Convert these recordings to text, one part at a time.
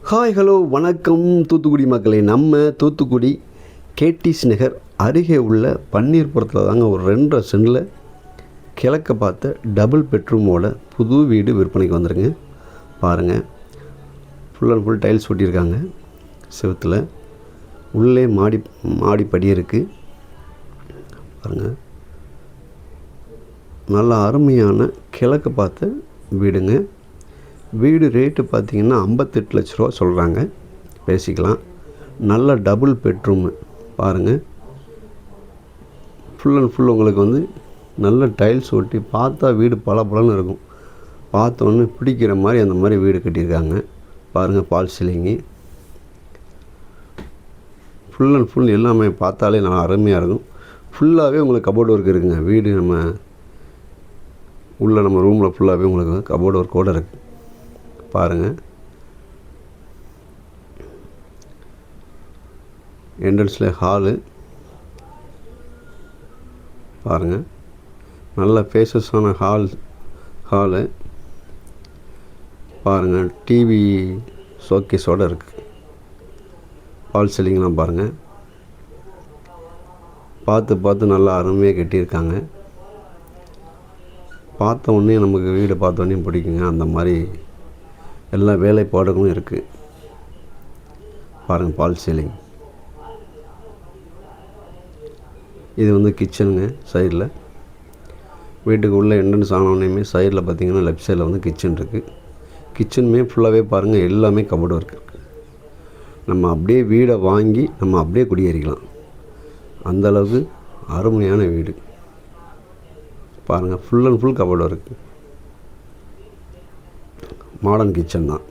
Hi hello வணக்கம் தூத்துக்குடி மக்களே. நம்ம தூத்துக்குடி கேடிஸ் நகர் அருகே உள்ள பன்னீர்புரத்தில் தாங்க ஒரு 2.5 சென்டில் கிழக்க பார்த்த டபுள் பெட்ரூமோட புது வீடு விற்பனைக்கு வந்துருங்க. பாருங்கள், ஃபுல் அண்ட் ஃபுல் டைல்ஸ் ஒட்டியிருக்காங்க செவுத்தில். உள்ளே மாடிப்படி இருக்குது பாருங்கள். நல்ல அருமையான கிழக்க பார்த்த வீடுங்க. வீடு ரேட்டு பார்த்திங்கன்னா 58 லட்ச ரூபா சொல்கிறாங்க. பேசிக்கலாம். நல்ல டபுள் பெட்ரூமு பாருங்கள். ஃபுல் அண்ட் ஃபுல் உங்களுக்கு நல்ல டைல்ஸ் ஒட்டி பார்த்தா வீடு பளபளன்னு இருக்கும். பார்த்தோன்னே பிடிக்கிற மாதிரி அந்த மாதிரி வீடு கட்டியிருக்காங்க பாருங்கள். பால் சீலிங்கு ஃபுல் அண்ட் ஃபுல் எல்லாமே பார்த்தாலே நல்லா அருமையாக இருக்கும். ஃபுல்லாகவே உங்களுக்கு கபோர்டு ஒர்க் இருக்குங்க. வீடு நம்ம ரூமில் ஃபுல்லாகவே உங்களுக்கு கபோர்டு ஒர்க்கோடு இருக்குது பாருங்கள். என்ட்ரன்ஸில் ஹாலு பாருங்கள். நல்ல ஃபேஸஸான ஹாலு பாருங்கள். டிவி ஷோகேஸோடு இருக்குது. பால் சீலிங்லாம் பாருங்கள். பார்த்து நல்லா அருமையாக கட்டியிருக்காங்க. பார்த்த உடனே நமக்கு வீடு பார்த்த உடனே பிடிக்குங்க. அந்த மாதிரி எல்லா வேலைப்பாடுகளும் இருக்குது பாருங்கள். பால் சீலிங். இது கிச்சனுங்க. சைடில் வீட்டுக்கு உள்ள என்ட்ரன்ஸ் ஆனோடனேயுமே சைடில் பார்த்திங்கன்னா லெஃப்ட் சைடில் கிச்சன் இருக்குது. கிச்சனுமே ஃபுல்லாகவே பாருங்கள் எல்லாமே கபோர்டு ஒர்க் இருக்குது. நம்ம அப்படியே வீடை வாங்கி நம்ம அப்படியே குடியேறிக்கலாம். அந்தளவுக்கு அருமையான வீடு பாருங்கள். Full and full cupboard work. Modern kitchen தான்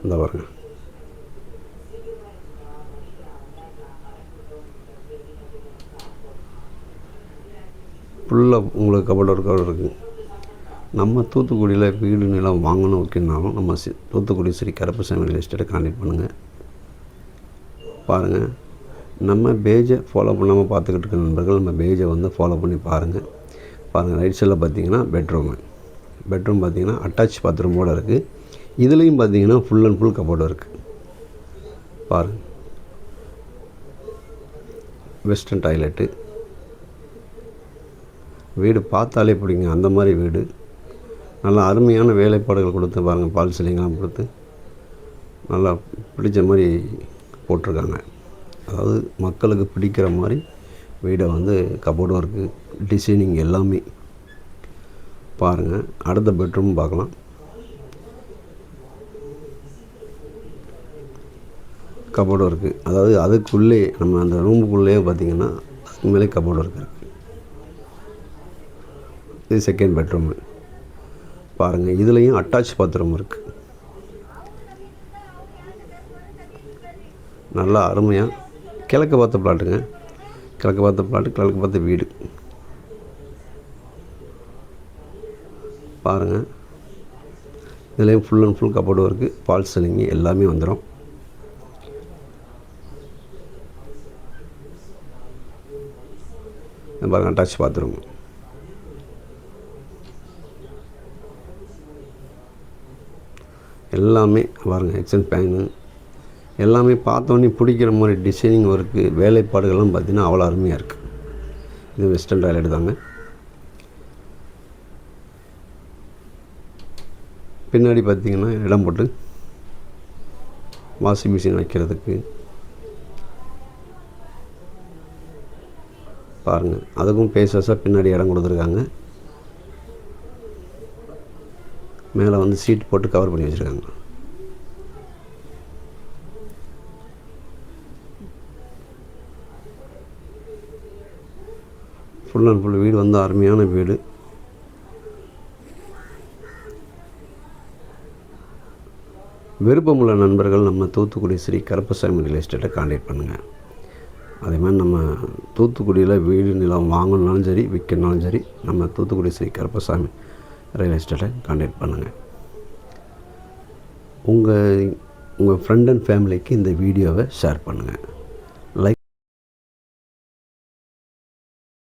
இந்த பாருங்க. ஃபுல்லாக உங்களுக்கு கபோர்டு ஒர்க்கோடு இருக்குது. நம்ம தூத்துக்குடியில் வீடு நிலம் வாங்கணும் வைக்கணுனாலும் நம்ம தூத்துக்குடி ஸ்ரீ கருப்பசாமி ரியல் எஸ்டேட்டை கான்டாக்ட் பண்ணுங்கள். பாருங்கள், நம்ம பேஜை ஃபாலோ பண்ணாமல் பார்த்துக்கிட்டு இருக்க நண்பர்கள் நம்ம பேஜை ஃபாலோ பண்ணி பாருங்கள். ரைட் சைடில் பார்த்தீங்கன்னா பெட்ரூம் பார்த்திங்கன்னா அட்டாச் பாத்ரூமோடு இருக்குது. இதுலேயும் பார்த்திங்கன்னா ஃபுல் அண்ட் ஃபுல் கபோர்டு இருக்குது பாருங்கள். Western toilet. வீடு பார்த்தாலே பிடிங்க. அந்த மாதிரி வீடு நல்லா அருமையான வேலைப்பாடுகள் கொடுத்து பாருங்கள். பால் சீலிங்லாம் கொடுத்து நல்லா பிடிச்ச மாதிரி போட்டிருக்காங்க. அதாவது மக்களுக்கு பிடிக்கிற மாதிரி வீடை கபோர்டு ஒர்க்கு டிசைனிங் எல்லாமே பாருங்கள். அடுத்த பெட்ரூம் பார்க்கலாம். கபோர்டு ஒர்க்கு, அதாவது அதுக்குள்ளே நம்ம அந்த ரூமுக்குள்ளேயே பார்த்திங்கன்னா அதுக்கு மேலே கபோர்டு ஒர்க் இருக்குது. இது செகண்ட் பெட்ரூமு பாருங்கள். இதுலேயும் அட்டாச் பாத்ரூம் இருக்குது. நல்லா அருமையாக கிழக்க பார்த்த பிளாட்டுங்க. கிழக்க பார்த்த வீடு பாருங்கள். இதுலேயும் full and full cupboard work false ceiling எல்லாமே வந்துடும். பாருங்கள், அட்டாச் பாத்ரூம். எல்லாமே பாருங்கள். எக்ஸ்டென்ட் ஃபேனு எல்லாமே பார்த்தோன்னே பிடிக்கிற மாதிரி டிசைனிங் ஒர்க்கு வேலைப்பாடுகள்லாம் பார்த்திங்கன்னா அவ்வளோ அருமையாக இருக்குது. இது வெஸ்டர்ன் டாய்லெட் தாங்க. பின்னாடி பார்த்திங்கன்னா இடம் போட்டு வாஷிங் மிஷின் வைக்கிறதுக்கு பாருங்கள். அதுக்கும் பேசஸாக பின்னாடி இடம் கொடுத்துருக்காங்க. மேலே சீட் போட்டு கவர் பண்ணி வச்சுருக்காங்க. ஃபுல் அண்ட் ஃபுல் வீடு அருமையான வீடு. விருப்பமுள்ள நண்பர்கள் நம்ம தூத்துக்குடி ஸ்ரீ கருப்பசாமி ரியல் எஸ்டேட்டை கான்டாக்ட் பண்ணுங்கள். அதே மாதிரி நம்ம தூத்துக்குடியில் வீடு நிலம் வாங்கணுனாலும் சரி விற்கணுனாலும் சரி நம்ம தூத்துக்குடி ஸ்ரீ கருப்பசாமி ரியல் எஸ்டேட்டை கான்டாக்ட் பண்ணுங்கள். உங்கள் ஃப்ரெண்ட் அண்ட் ஃபேமிலிக்கு இந்த வீடியோவை ஷேர் பண்ணுங்கள்.